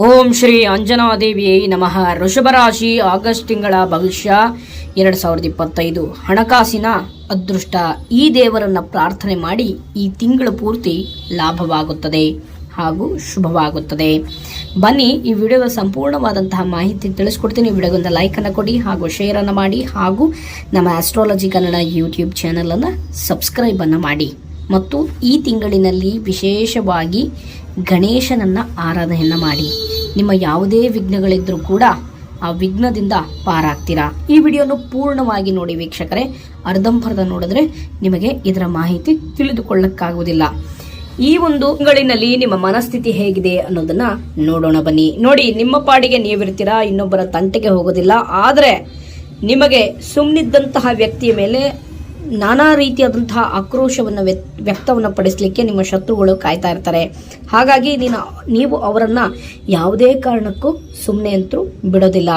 ಓಂ ಶ್ರೀ ಅಂಜನಾದೇವಿಯೇ ನಮಃ. ವೃಷಭ ರಾಶಿ ಆಗಸ್ಟ್ ತಿಂಗಳ ಭವಿಷ್ಯ 2025 ಹಣಕಾಸಿನ ಅದೃಷ್ಟ. ಈ ದೇವರನ್ನ ಪ್ರಾರ್ಥನೆ ಮಾಡಿ ಈ ತಿಂಗಳು ಪೂರ್ತಿ ಲಾಭವಾಗುತ್ತದೆ ಹಾಗೂ ಶುಭವಾಗುತ್ತದೆ. ಬನ್ನಿ ಈ ವಿಡಿಯೋದ ಸಂಪೂರ್ಣವಾದಂತಹ ಮಾಹಿತಿ ತಿಳಿಸ್ಕೊಡ್ತೀನಿ. ವಿಡಿಯೋಗೊಂದು ಲೈಕನ್ನು ಕೊಡಿ ಹಾಗೂ ಶೇರನ್ನು ಮಾಡಿ ಹಾಗೂ ನಮ್ಮ ಆಸ್ಟ್ರಾಲಜಿ ಕನ್ನಡ ಯೂಟ್ಯೂಬ್ ಚಾನಲನ್ನು ಸಬ್ಸ್ಕ್ರೈಬನ್ನು ಮಾಡಿ. ಮತ್ತು ಈ ತಿಂಗಳಿನಲ್ಲಿ ವಿಶೇಷವಾಗಿ ಗಣೇಶನನ್ನು ಆರಾಧನೆಯನ್ನು ಮಾಡಿ. ನಿಮ್ಮ ಯಾವುದೇ ವಿಘ್ನಗಳಿದ್ರೂ ಕೂಡ ಆ ವಿಘ್ನದಿಂದ ಪಾರಾಗ್ತೀರಾ. ಈ ವಿಡಿಯೋನು ಪೂರ್ಣವಾಗಿ ನೋಡಿ ವೀಕ್ಷಕರೇ. ಅರ್ಧಂಬರ್ಧ ನೋಡಿದ್ರೆ ನಿಮಗೆ ಇದರ ಮಾಹಿತಿ ತಿಳಿದುಕೊಳ್ಳಕ್ಕಾಗುವುದಿಲ್ಲ. ಈ ಒಂದು ತಿಂಗಳಿನಲ್ಲಿ ನಿಮ್ಮ ಮನಸ್ಥಿತಿ ಹೇಗಿದೆ ಅನ್ನೋದನ್ನ ನೋಡೋಣ ಬನ್ನಿ. ನೋಡಿ, ನಿಮ್ಮ ಪಾಡಿಗೆ ನೀವಿರ್ತೀರಾ, ಇನ್ನೊಬ್ಬರ ತಂಟೆಗೆ ಹೋಗೋದಿಲ್ಲ. ಆದರೆ ನಿಮಗೆ ಸುಮ್ಮನಿದ್ದಂತಹ ವ್ಯಕ್ತಿಯ ಮೇಲೆ ನಾನಾ ರೀತಿಯಾದಂತಹ ಆಕ್ರೋಶವನ್ನು ವ್ಯಕ್ತವನ್ನು ಪಡಿಸಲಿಕ್ಕೆ ನಿಮ್ಮ ಶತ್ರುಗಳು ಕಾಯ್ತಾ ಇರ್ತಾರೆ. ಹಾಗಾಗಿ ನೀವು ಅವರನ್ನು ಯಾವುದೇ ಕಾರಣಕ್ಕೂ ಸುಮ್ಮನೆ ಅಂತೂ ಬಿಡೋದಿಲ್ಲ.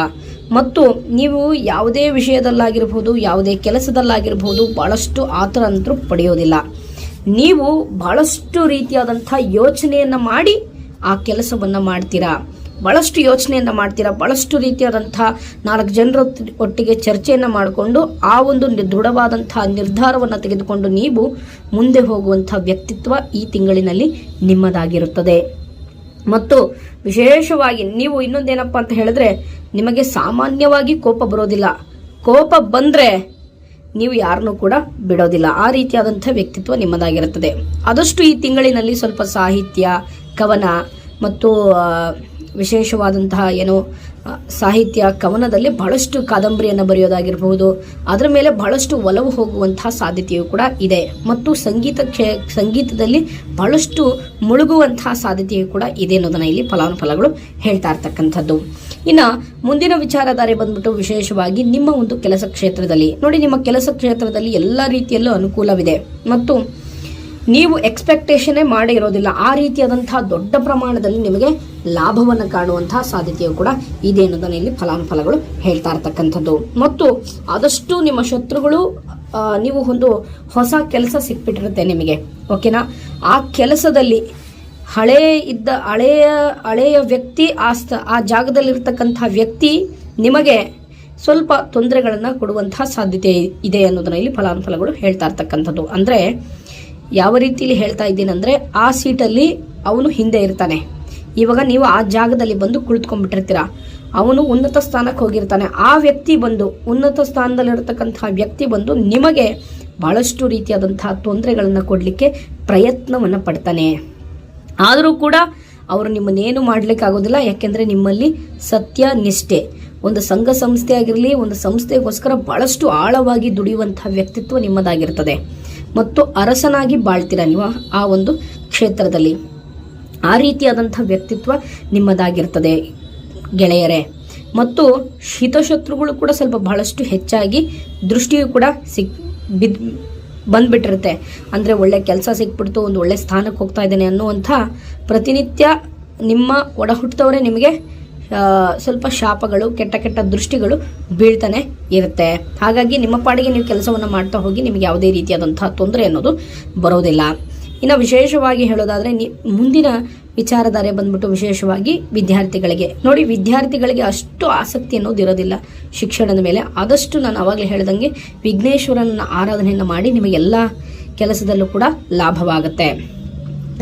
ಮತ್ತು ನೀವು ಯಾವುದೇ ವಿಷಯದಲ್ಲಾಗಿರ್ಬೋದು, ಯಾವುದೇ ಕೆಲಸದಲ್ಲಾಗಿರ್ಬೋದು ಭಾಳಷ್ಟು ಆತರ ಅಂತೂ ಪಡೆಯೋದಿಲ್ಲ. ನೀವು ಭಾಳಷ್ಟು ರೀತಿಯಾದಂಥ ಯೋಚನೆಯನ್ನು ಮಾಡಿ ಆ ಕೆಲಸವನ್ನು ಮಾಡ್ತೀರಾ. ಭಾಳಷ್ಟು ಯೋಚನೆಯನ್ನು ಮಾಡ್ತೀರಾ. ಭಾಳಷ್ಟು ರೀತಿಯಾದಂಥ 4 ಜನರ ಒಟ್ಟಿಗೆ ಚರ್ಚೆಯನ್ನು ಮಾಡಿಕೊಂಡು ಆ ಒಂದು ದೃಢವಾದಂತಹ ನಿರ್ಧಾರವನ್ನು ತೆಗೆದುಕೊಂಡು ನೀವು ಮುಂದೆ ಹೋಗುವಂಥ ವ್ಯಕ್ತಿತ್ವ ಈ ತಿಂಗಳಿನಲ್ಲಿ ನಿಮ್ಮದಾಗಿರುತ್ತದೆ. ಮತ್ತು ವಿಶೇಷವಾಗಿ ನೀವು ಇನ್ನೊಂದೇನಪ್ಪ ಅಂತ ಹೇಳಿದ್ರೆ, ನಿಮಗೆ ಸಾಮಾನ್ಯವಾಗಿ ಕೋಪ ಬರೋದಿಲ್ಲ. ಕೋಪ ಬಂದರೆ ನೀವು ಯಾರನ್ನೂ ಕೂಡ ಬಿಡೋದಿಲ್ಲ. ಆ ರೀತಿಯಾದಂಥ ವ್ಯಕ್ತಿತ್ವ ನಿಮ್ಮದಾಗಿರುತ್ತದೆ. ಆದಷ್ಟು ಈ ತಿಂಗಳಿನಲ್ಲಿ ಸ್ವಲ್ಪ ಸಾಹಿತ್ಯ, ಕವನ ಮತ್ತು ವಿಶೇಷವಾದಂತಹ ಸಾಹಿತ್ಯ, ಕವನದಲ್ಲಿ ಬಹಳಷ್ಟು ಕಾದಂಬರಿಯನ್ನು ಬರೆಯೋದಾಗಿರ್ಬೋದು, ಅದರ ಮೇಲೆ ಬಹಳಷ್ಟು ಒಲವು ಹೋಗುವಂತಹ ಸಾಧ್ಯತೆಯೂ ಕೂಡ ಇದೆ. ಮತ್ತು ಸಂಗೀತದಲ್ಲಿ ಬಹಳಷ್ಟು ಮುಳುಗುವಂತಹ ಸಾಧ್ಯತೆಯೂ ಕೂಡ ಇದೆ ಅನ್ನೋದನ್ನ ಇಲ್ಲಿ ಫಲಾನುಫಲಗಳು ಹೇಳ್ತಾ ಇರ್ತಕ್ಕಂಥದ್ದು. ಇನ್ನು ಮುಂದಿನ ವಿಚಾರಧಾರೆ ಬಂದ್ಬಿಟ್ಟು ವಿಶೇಷವಾಗಿ ನಿಮ್ಮ ಒಂದು ಕೆಲಸ ಕ್ಷೇತ್ರದಲ್ಲಿ ನೋಡಿ, ನಿಮ್ಮ ಕೆಲಸ ಕ್ಷೇತ್ರದಲ್ಲಿ ಎಲ್ಲ ರೀತಿಯಲ್ಲೂ ಅನುಕೂಲವಿದೆ ಮತ್ತು ನೀವು ಎಕ್ಸ್ಪೆಕ್ಟೇಷನ್ನೇ ಮಾಡೇ ಇರೋದಿಲ್ಲ. ಆ ರೀತಿಯಾದಂತಹ ದೊಡ್ಡ ಪ್ರಮಾಣದಲ್ಲಿ ನಿಮಗೆ ಲಾಭವನ್ನು ಕಾಣುವಂತಹ ಸಾಧ್ಯತೆಯು ಕೂಡ ಇದೆ ಅನ್ನೋದನ್ನ ಇಲ್ಲಿ ಫಲಾನುಫಲಗಳು ಹೇಳ್ತಾ ಇರ್ತಕ್ಕಂಥದ್ದು. ಮತ್ತು ಆದಷ್ಟು ನಿಮ್ಮ ಶತ್ರುಗಳು ನೀವು ಒಂದು ಹೊಸ ಕೆಲಸ ಸಿಕ್ಬಿಟ್ಟಿರುತ್ತೆ ನಿಮಗೆ, ಓಕೆನಾ. ಆ ಕೆಲಸದಲ್ಲಿ ಹಳೆಯ ವ್ಯಕ್ತಿ ಆ ಜಾಗದಲ್ಲಿರ್ತಕ್ಕಂತಹ ವ್ಯಕ್ತಿ ನಿಮಗೆ ಸ್ವಲ್ಪ ತೊಂದರೆಗಳನ್ನು ಕೊಡುವಂತಹ ಸಾಧ್ಯತೆ ಇದೆ ಅನ್ನೋದನ್ನ ಇಲ್ಲಿ ಫಲಾನುಫಲಗಳು ಹೇಳ್ತಾ ಇರ್ತಕ್ಕಂಥದ್ದು. ಅಂದರೆ ಯಾವ ರೀತಿಯಲ್ಲಿ ಹೇಳ್ತಾ ಇದ್ದೀನಂದ್ರೆ, ಆ ಸೀಟಲ್ಲಿ ಅವನು ಹಿಂದೆ ಇರ್ತಾನೆ. ಇವಾಗ ನೀವು ಆ ಜಾಗದಲ್ಲಿ ಬಂದು ಕುಳಿತುಕೊಂಡ್ಬಿಟ್ಟಿರ್ತೀರ. ಅವನು ಉನ್ನತ ಸ್ಥಾನಕ್ಕೆ ಹೋಗಿರ್ತಾನೆ. ಆ ವ್ಯಕ್ತಿ ಬಂದು ಉನ್ನತ ಸ್ಥಾನದಲ್ಲಿರತಕ್ಕಂತಹ ವ್ಯಕ್ತಿ ಬಂದು ನಿಮಗೆ ಬಹಳಷ್ಟು ರೀತಿಯಾದಂತಹ ತೊಂದರೆಗಳನ್ನು ಕೊಡಲಿಕ್ಕೆ ಪ್ರಯತ್ನವನ್ನು ಪಡ್ತಾನೆ. ಆದರೂ ಕೂಡ ಅವರು ನಿಮ್ಮನ್ನೇನು ಮಾಡ್ಲಿಕ್ಕೆ ಆಗೋದಿಲ್ಲ. ಯಾಕೆಂದ್ರೆ ನಿಮ್ಮಲ್ಲಿ ಸತ್ಯ ನಿಷ್ಠೆ, ಒಂದು ಸಂಘ ಸಂಸ್ಥೆ ಆಗಿರಲಿ, ಒಂದು ಸಂಸ್ಥೆಗೋಸ್ಕರ ಬಹಳಷ್ಟು ಆಳವಾಗಿ ದುಡಿಯುವಂತಹ ವ್ಯಕ್ತಿತ್ವ ನಿಮ್ಮದಾಗಿರ್ತದೆ. ಮತ್ತು ಅರಸನಾಗಿ ಬಾಳ್ತೀರಾ ನೀವು ಆ ಒಂದು ಕ್ಷೇತ್ರದಲ್ಲಿ. ಆ ರೀತಿಯಾದಂಥ ವ್ಯಕ್ತಿತ್ವ ನಿಮ್ಮದಾಗಿರ್ತದೆ ಗೆಳೆಯರೇ. ಮತ್ತು ಹಿತಶತ್ರುಗಳು ಕೂಡ ಸ್ವಲ್ಪ ಬಹಳಷ್ಟು ಹೆಚ್ಚಾಗಿ ದೃಷ್ಟಿಯು ಕೂಡ ಬಂದ್ಬಿಟ್ಟಿರುತ್ತೆ. ಅಂದರೆ ಒಳ್ಳೆ ಕೆಲಸ ಸಿಕ್ಬಿಡ್ತು, ಒಂದು ಒಳ್ಳೆ ಸ್ಥಾನಕ್ಕೆ ಹೋಗ್ತಾ ಇದ್ದೇನೆ ಅನ್ನುವಂಥ ಪ್ರತಿನಿತ್ಯ ನಿಮ್ಮ ಒಡ ಹುಟ್ಟಿದವರೇ ನಿಮಗೆ ಸ್ವಲ್ಪ ಶಾಪಗಳು, ಕೆಟ್ಟ ದೃಷ್ಟಿಗಳು ಬೀಳ್ತಾನೆ ಇರುತ್ತೆ. ಹಾಗಾಗಿ ನಿಮ್ಮ ಪಾಡಿಗೆ ನೀವು ಕೆಲಸವನ್ನು ಮಾಡ್ತಾ ಹೋಗಿ ನಿಮಗೆ ಯಾವುದೇ ರೀತಿಯಾದಂತಹ ತೊಂದರೆ ಅನ್ನೋದು ಬರೋದಿಲ್ಲ. ಇನ್ನು ವಿಶೇಷವಾಗಿ ಹೇಳೋದಾದ್ರೆ, ಮುಂದಿನ ವಿಚಾರಧಾರೆ ಬಂದ್ಬಿಟ್ಟು ವಿಶೇಷವಾಗಿ ವಿದ್ಯಾರ್ಥಿಗಳಿಗೆ ನೋಡಿ, ವಿದ್ಯಾರ್ಥಿಗಳಿಗೆ ಅಷ್ಟು ಆಸಕ್ತಿ ಅನ್ನೋದು ಇರೋದಿಲ್ಲ ಶಿಕ್ಷಣದ ಮೇಲೆ. ಆದಷ್ಟು ನಾನು ಅವಾಗಲೇ ಹೇಳ್ದಂಗೆ ವಿಘ್ನೇಶ್ವರನ ಆರಾಧನೆಯನ್ನು ಮಾಡಿ ನಿಮಗೆಲ್ಲ ಕೆಲಸದಲ್ಲೂ ಕೂಡ ಲಾಭವಾಗುತ್ತೆ.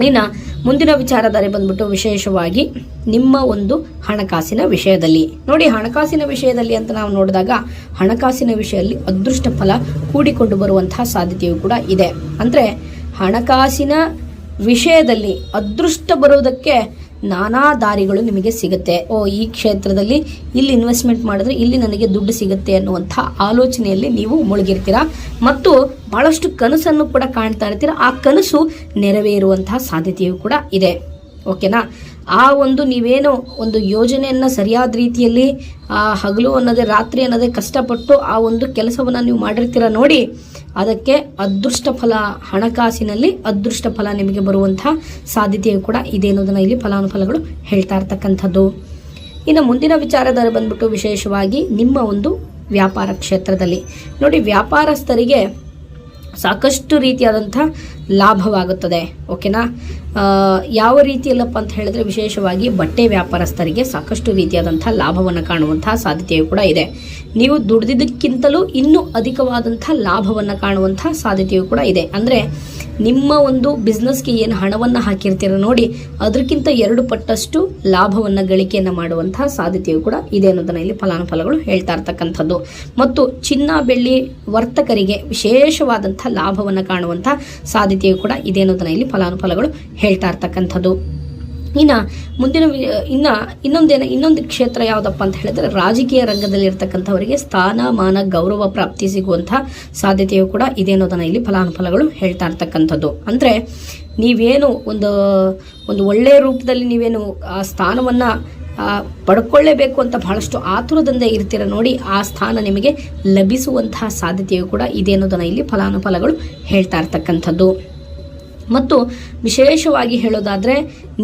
ಇನ್ನು ಮುಂದಿನ ವಿಚಾರಧಾರೆ ಬಂದ್ಬಿಟ್ಟು ವಿಶೇಷವಾಗಿ ನಿಮ್ಮ ಒಂದು ಹಣಕಾಸಿನ ವಿಷಯದಲ್ಲಿ ನೋಡಿ, ಹಣಕಾಸಿನ ವಿಷಯದಲ್ಲಿ ಅಂತ ನಾವು ನೋಡಿದಾಗ ಹಣಕಾಸಿನ ವಿಷಯದಲ್ಲಿ ಅದೃಷ್ಟ ಫಲ ಕೂಡಿಕೊಂಡು ಬರುವಂತಹ ಸಾಧ್ಯತೆಯೂ ಕೂಡ ಇದೆ. ಅಂದರೆ ಹಣಕಾಸಿನ ವಿಷಯದಲ್ಲಿ ಅದೃಷ್ಟ ಬರೋದಕ್ಕೆ ನಾನಾ ದಾರಿಗಳು ನಿಮಗೆ ಸಿಗುತ್ತೆ. ಈ ಕ್ಷೇತ್ರದಲ್ಲಿ ಇಲ್ಲಿ ಇನ್ವೆಸ್ಟ್ಮೆಂಟ್ ಮಾಡಿದ್ರೆ ಇಲ್ಲಿ ನನಗೆ ದುಡ್ಡು ಸಿಗುತ್ತೆ ಅನ್ನುವಂಥ ಆಲೋಚನೆಯಲ್ಲಿ ನೀವು ಮುಳುಗಿರ್ತೀರಾ. ಮತ್ತು ಬಹಳಷ್ಟು ಕನಸನ್ನು ಕೂಡ ಕಾಣ್ತಾ ಇರ್ತೀರಾ. ಆ ಕನಸು ನೆರವೇರುವಂತಹ ಸಾಧ್ಯತೆಯೂ ಕೂಡ ಇದೆ, ಓಕೆನಾ. ಆ ಒಂದು ನೀವೇನೋ ಒಂದು ಯೋಜನೆಯನ್ನು ಸರಿಯಾದ ರೀತಿಯಲ್ಲಿ ಹಗಲು ಅನ್ನೋದೇ ರಾತ್ರಿ ಅನ್ನೋದೇ ಕಷ್ಟಪಟ್ಟು ಆ ಒಂದು ಕೆಲಸವನ್ನು ನೀವು ಮಾಡಿರ್ತೀರ ನೋಡಿ, ಅದಕ್ಕೆ ಅದೃಷ್ಟ ಫಲ, ಹಣಕಾಸಿನಲ್ಲಿ ಅದೃಷ್ಟ ಫಲ ನಿಮಗೆ ಬರುವಂತಹ ಸಾಧ್ಯತೆಯು ಕೂಡ ಇದೆ ಅನ್ನೋದನ್ನ ಇಲ್ಲಿ ಫಲಾನುಫಲಗಳು ಹೇಳ್ತಾ ಇರ್ತಕ್ಕಂಥದ್ದು. ಇನ್ನು ಮುಂದಿನ ವಿಚಾರಧಾರೆ ಬಂದ್ಬಿಟ್ಟು ವಿಶೇಷವಾಗಿ ನಿಮ್ಮ ಒಂದು ವ್ಯಾಪಾರ ಕ್ಷೇತ್ರದಲ್ಲಿ ನೋಡಿ, ವ್ಯಾಪಾರಸ್ಥರಿಗೆ ಸಾಕಷ್ಟು ರೀತಿಯಾದಂಥ ಲಾಭವಾಗುತ್ತದೆ. ಓಕೆನಾ. ಯಾವ ರೀತಿಯಲ್ಲಪ್ಪ ಅಂತ ಹೇಳಿದ್ರೆ ವಿಶೇಷವಾಗಿ ಬಟ್ಟೆ ವ್ಯಾಪಾರಸ್ಥರಿಗೆ ಸಾಕಷ್ಟು ರೀತಿಯಾದಂಥ ಲಾಭವನ್ನು ಕಾಣುವಂತಹ ಸಾಧ್ಯತೆಯೂ ಕೂಡ ಇದೆ. ನೀವು ದುಡಿದಿದ್ದಕ್ಕಿಂತಲೂ ಇನ್ನೂ ಅಧಿಕವಾದಂಥ ಲಾಭವನ್ನು ಕಾಣುವಂಥ ಸಾಧ್ಯತೆಯೂ ಕೂಡ ಇದೆ. ಅಂದರೆ ನಿಮ್ಮ ಒಂದು ಬಿಸ್ನೆಸ್ಗೆ ಏನು ಹಣವನ್ನು ಹಾಕಿರ್ತೀರ ನೋಡಿ, ಅದಕ್ಕಿಂತ 2 ಪಟ್ಟಷ್ಟು ಲಾಭವನ್ನು ಗಳಿಕೆಯನ್ನು ಮಾಡುವಂತಹ ಸಾಧ್ಯತೆಯೂ ಕೂಡ ಇದೆ ಅನ್ನೋದನ್ನ ಇಲ್ಲಿ ಫಲಾನುಫಲಗಳು ಹೇಳ್ತಾ ಇರ್ತಕ್ಕಂಥದ್ದು. ಮತ್ತು ಚಿನ್ನ ಬೆಳ್ಳಿ ವರ್ತಕರಿಗೆ ವಿಶೇಷವಾದಂಥ ಲಾಭವನ್ನು ಕಾಣುವಂಥ ಸಾಧ್ಯತೆಯೂ ಕೂಡ ಇದೆ ಅನ್ನೋದನ್ನ ಇಲ್ಲಿ ಫಲಾನುಫಲಗಳು ಹೇಳ್ತಾ ಇರ್ತಕ್ಕಂಥದ್ದು. ಇನ್ನೊಂದು ಕ್ಷೇತ್ರ ಯಾವುದಪ್ಪ ಅಂತ ಹೇಳಿದ್ರೆ ರಾಜಕೀಯ ರಂಗದಲ್ಲಿ ಇರ್ತಕ್ಕಂಥವರಿಗೆ ಸ್ಥಾನಮಾನ ಗೌರವ ಪ್ರಾಪ್ತಿ ಸಿಗುವಂಥ ಸಾಧ್ಯತೆಯೂ ಕೂಡ ಇದೆ ಅನ್ನೋದನ್ನ ಇಲ್ಲಿ ಫಲಾನುಫಲಗಳು ಹೇಳ್ತಾ ಇರ್ತಕ್ಕಂಥದ್ದು. ಅಂದರೆ ನೀವೇನು ಒಂದು ಒಳ್ಳೆಯ ರೂಪದಲ್ಲಿ ನೀವೇನು ಆ ಸ್ಥಾನವನ್ನು ಪಡ್ಕೊಳ್ಳೇಬೇಕು ಅಂತ ಬಹಳಷ್ಟು ಆತುರದಿಂದ ಇರ್ತೀರ ನೋಡಿ, ಆ ಸ್ಥಾನ ನಿಮಗೆ ಲಭಿಸುವಂತಹ ಸಾಧ್ಯತೆಯೂ ಕೂಡ ಇದೆ ಅನ್ನೋದನ್ನ ಇಲ್ಲಿ ಫಲಾನುಫಲಗಳು ಹೇಳ್ತಾ ಇರ್ತಕ್ಕಂಥದ್ದು. ಮತ್ತು ವಿಶೇಷವಾಗಿ ಹೇಳೋದಾದರೆ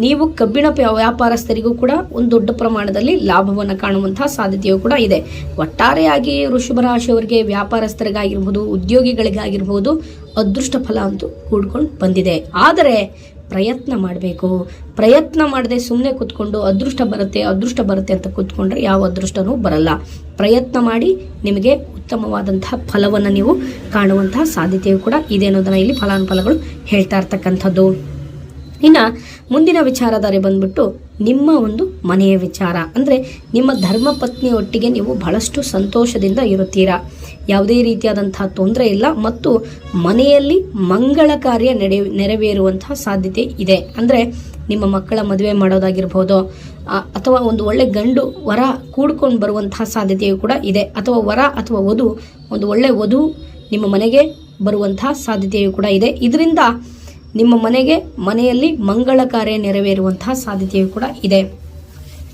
ನೀವು ಕಬ್ಬಿಣ ವ್ಯಾಪಾರಸ್ಥರಿಗೂ ಕೂಡ ಒಂದು ದೊಡ್ಡ ಪ್ರಮಾಣದಲ್ಲಿ ಲಾಭವನ್ನು ಕಾಣುವಂತಹ ಸಾಧ್ಯತೆಯೂ ಕೂಡ ಇದೆ. ಒಟ್ಟಾರೆಯಾಗಿ ವೃಷಭ ರಾಶಿಯವರಿಗೆ ವ್ಯಾಪಾರಸ್ಥರಿಗಾಗಿರ್ಬೋದು, ಉದ್ಯೋಗಿಗಳಿಗಾಗಿರ್ಬೋದು ಅದೃಷ್ಟ ಫಲ ಅಂತೂ ಕೂಡ್ಕೊಂಡು ಬಂದಿದೆ. ಆದರೆ ಪ್ರಯತ್ನ ಮಾಡಬೇಕು. ಪ್ರಯತ್ನ ಮಾಡದೆ ಸುಮ್ಮನೆ ಕೂತ್ಕೊಂಡು ಅದೃಷ್ಟ ಬರುತ್ತೆ ಅಂತ ಕೂತ್ಕೊಂಡ್ರೆ ಯಾವ ಅದೃಷ್ಟನೂ ಬರಲ್ಲ. ಪ್ರಯತ್ನ ಮಾಡಿ ನಿಮಗೆ ಉತ್ತಮವಾದಂತಹ ಫಲವನ್ನು ನೀವು ಕಾಣುವಂತಹ ಸಾಧ್ಯತೆಯೂ ಕೂಡ ಇದೆ ಅನ್ನೋದನ್ನ ಇಲ್ಲಿ ಫಲಾನುಫಲಗಳು ಹೇಳ್ತಾ ಇರ್ತಕ್ಕಂಥದ್ದು. ಇನ್ನು ಮುಂದಿನ ವಿಚಾರಧಾರೆ ಬಂದ್ಬಿಟ್ಟು ನಿಮ್ಮ ಒಂದು ಮನೆಯ ವಿಚಾರ. ಅಂದರೆ ನಿಮ್ಮ ಧರ್ಮಪತ್ನಿ ಒಟ್ಟಿಗೆ ನೀವು ಬಹಳಷ್ಟು ಸಂತೋಷದಿಂದ ಇರುತ್ತೀರಾ, ಯಾವುದೇ ರೀತಿಯಾದಂತಹ ತೊಂದರೆ ಇಲ್ಲ. ಮತ್ತು ಮನೆಯಲ್ಲಿ ಮಂಗಳ ಕಾರ್ಯ ನೆರವೇರುವಂತಹ ಸಾಧ್ಯತೆ ಇದೆ. ಅಂದರೆ ನಿಮ್ಮ ಮಕ್ಕಳ ಮದುವೆ ಮಾಡೋದಾಗಿರ್ಬೋದು, ಅಥವಾ ಒಂದು ಒಳ್ಳೆ ಗಂಡು ವರ ಕೂಡ್ಕೊಂಡು ಬರುವಂತಹ ಸಾಧ್ಯತೆಯೂ ಕೂಡ ಇದೆ. ಅಥವಾ ವರ ಅಥವಾ ವಧು, ಒಂದು ಒಳ್ಳೆ ವಧು ನಿಮ್ಮ ಮನೆಗೆ ಬರುವಂತಹ ಸಾಧ್ಯತೆಯೂ ಕೂಡ ಇದೆ. ಇದರಿಂದ ನಿಮ್ಮ ಮನೆಯಲ್ಲಿ ಮಂಗಳ ಕಾರ್ಯ ನೆರವೇರುವಂತಹ ಸಾಧ್ಯತೆಯೂ ಕೂಡ ಇದೆ.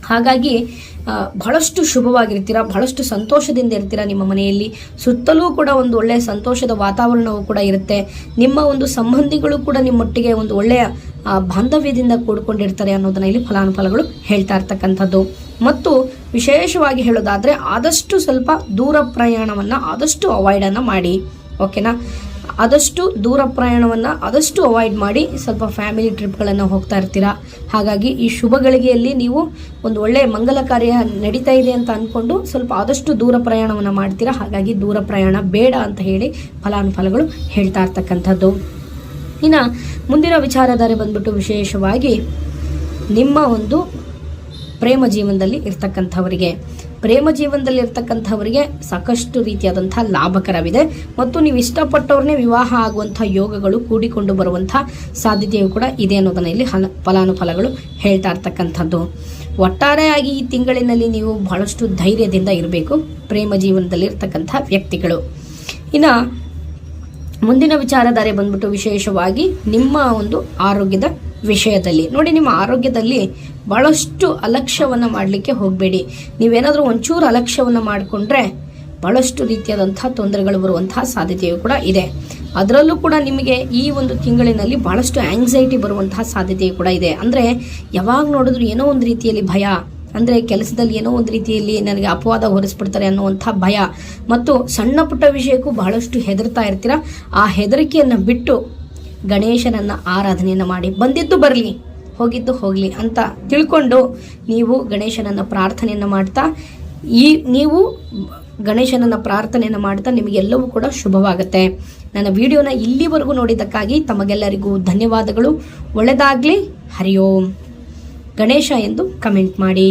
ಹಾಗಾಗಿ ಬಹಳಷ್ಟು ಶುಭವಾಗಿರ್ತೀರ, ಬಹಳಷ್ಟು ಸಂತೋಷದಿಂದ ಇರ್ತೀರ. ನಿಮ್ಮ ಮನೆಯಲ್ಲಿ ಸುತ್ತಲೂ ಕೂಡ ಒಂದು ಒಳ್ಳೆಯ ಸಂತೋಷದ ವಾತಾವರಣವೂ ಕೂಡ ಇರುತ್ತೆ. ನಿಮ್ಮ ಒಂದು ಸಂಬಂಧಿಗಳು ಕೂಡ ನಿಮ್ಮೊಟ್ಟಿಗೆ ಒಂದು ಒಳ್ಳೆಯ ಬಾಂಧವ್ಯದಿಂದ ಕೂಡ್ಕೊಂಡಿರ್ತಾರೆ ಅನ್ನೋದನ್ನ ಇಲ್ಲಿ ಫಲಾನುಫಲಗಳು ಹೇಳ್ತಾ ಇರ್ತಕ್ಕಂಥದ್ದು. ಮತ್ತು ವಿಶೇಷವಾಗಿ ಹೇಳೋದಾದ್ರೆ ಆದಷ್ಟು ಸ್ವಲ್ಪ ದೂರ ಪ್ರಯಾಣವನ್ನು ಆದಷ್ಟು ಅವಾಯ್ಡನ್ನು ಮಾಡಿ. ಓಕೆನಾ. ಆದಷ್ಟು ದೂರ ಪ್ರಯಾಣವನ್ನು ಆದಷ್ಟು ಅವಾಯ್ಡ್ ಮಾಡಿ. ಸ್ವಲ್ಪ ಫ್ಯಾಮಿಲಿ ಟ್ರಿಪ್ಗಳನ್ನು ಹೋಗ್ತಾ ಇರ್ತೀರಾ. ಹಾಗಾಗಿ ಈ ಶುಭ ಗಳಿಗೆಯಲ್ಲಿ ನೀವು ಒಂದು ಒಳ್ಳೆಯ ಮಂಗಲ ಕಾರ್ಯ ನಡೀತಾ ಇದೆ ಅಂತ ಅಂದ್ಕೊಂಡು ಸ್ವಲ್ಪ ಆದಷ್ಟು ದೂರ ಪ್ರಯಾಣವನ್ನು ಮಾಡ್ತೀರಾ. ಹಾಗಾಗಿ ದೂರ ಪ್ರಯಾಣ ಬೇಡ ಅಂತ ಹೇಳಿ ಫಲಾನುಫಲಗಳು ಹೇಳ್ತಾ ಇರ್ತಕ್ಕಂಥದ್ದು. ಇನ್ನು ಮುಂದಿನ ವಿಚಾರಧಾರೆ ಬಂದ್ಬಿಟ್ಟು ವಿಶೇಷವಾಗಿ ನಿಮ್ಮ ಒಂದು ಪ್ರೇಮ ಜೀವನದಲ್ಲಿ ಇರ್ತಕ್ಕಂಥವರಿಗೆ ಸಾಕಷ್ಟು ರೀತಿಯಾದಂಥ ಲಾಭಕರವಿದೆ. ಮತ್ತು ನೀವು ಇಷ್ಟಪಟ್ಟವ್ರನ್ನೇ ವಿವಾಹ ಆಗುವಂಥ ಯೋಗಗಳು ಕೂಡಿಕೊಂಡು ಬರುವಂಥ ಸಾಧ್ಯತೆಯೂ ಕೂಡ ಇದೆ ಅನ್ನೋದನ್ನ ಇಲ್ಲಿ ಫಲಾನುಫಲಗಳು ಹೇಳ್ತಾ ಇರ್ತಕ್ಕಂಥದ್ದು. ಒಟ್ಟಾರೆಯಾಗಿ ಈ ತಿಂಗಳಿನಲ್ಲಿ ನೀವು ಬಹಳಷ್ಟು ಧೈರ್ಯದಿಂದ ಇರಬೇಕು ಪ್ರೇಮ ಜೀವನದಲ್ಲಿ ಇರ್ತಕ್ಕಂಥ ವ್ಯಕ್ತಿಗಳು. ಇನ್ನು ಮುಂದಿನ ವಿಚಾರಧಾರೆ ಬಂದ್ಬಿಟ್ಟು ವಿಶೇಷವಾಗಿ ನಿಮ್ಮ ಒಂದು ಆರೋಗ್ಯದ ವಿಷಯದಲ್ಲಿ ನೋಡಿ. ನಿಮ್ಮ ಆರೋಗ್ಯದಲ್ಲಿ ಬಹಳಷ್ಟು ಅಲಕ್ಷ್ಯವನ್ನು ಮಾಡಲಿಕ್ಕೆ ಹೋಗಬೇಡಿ. ನೀವೇನಾದರೂ ಒಂಚೂರು ಅಲಕ್ಷ್ಯವನ್ನು ಮಾಡಿಕೊಂಡ್ರೆ ಬಹಳಷ್ಟು ರೀತಿಯಾದಂತಹ ತೊಂದರೆಗಳು ಬರುವಂತಹ ಸಾಧ್ಯತೆಯೂ ಕೂಡ ಇದೆ. ಅದರಲ್ಲೂ ಕೂಡ ನಿಮಗೆ ಈ ಒಂದು ತಿಂಗಳಿನಲ್ಲಿ ಬಹಳಷ್ಟು ಆಂಗ್ಸೈಟಿ ಬರುವಂತಹ ಸಾಧ್ಯತೆಯೂ ಕೂಡ ಇದೆ. ಅಂದರೆ ಯಾವಾಗ ನೋಡಿದ್ರು ಏನೋ ಒಂದು ರೀತಿಯಲ್ಲಿ ಭಯ, ಅಂದರೆ ಕೆಲಸದಲ್ಲಿ ಏನೋ ಒಂದು ರೀತಿಯಲ್ಲಿ ನನಗೆ ಅಪವಾದ ಹೊರಿಸ್ಬಿಡ್ತಾರೆ ಅನ್ನುವಂಥ ಭಯ, ಮತ್ತು ಸಣ್ಣ ಪುಟ್ಟ ವಿಷಯಕ್ಕೂ ಬಹಳಷ್ಟು ಹೆದರ್ತಾ ಇರ್ತೀರ. ಆ ಹೆದರಿಕೆಯನ್ನು ಬಿಟ್ಟು ಗಣೇಶನನ್ನು ಆರಾಧನೆಯನ್ನು ಮಾಡಿ. ಬಂದಿದ್ದು ಬರಲಿ, ಹೋಗಿದ್ದು ಹೋಗಲಿ ಅಂತ ತಿಳ್ಕೊಂಡು ನೀವು ಗಣೇಶನನ್ನು ಪ್ರಾರ್ಥನೆಯನ್ನು ಮಾಡ್ತಾ ನಿಮಗೆಲ್ಲವೂ ಕೂಡ ಶುಭವಾಗುತ್ತೆ. ನನ್ನ ವಿಡಿಯೋನ ಇಲ್ಲಿವರೆಗೂ ನೋಡಿದ್ದಕ್ಕಾಗಿ ತಮಗೆಲ್ಲರಿಗೂ ಧನ್ಯವಾದಗಳು. ಒಳ್ಳೆಯದಾಗಲಿ. ಹರಿ ಓಂ. ಗಣೇಶ ಎಂದು ಕಮೆಂಟ್ ಮಾಡಿ.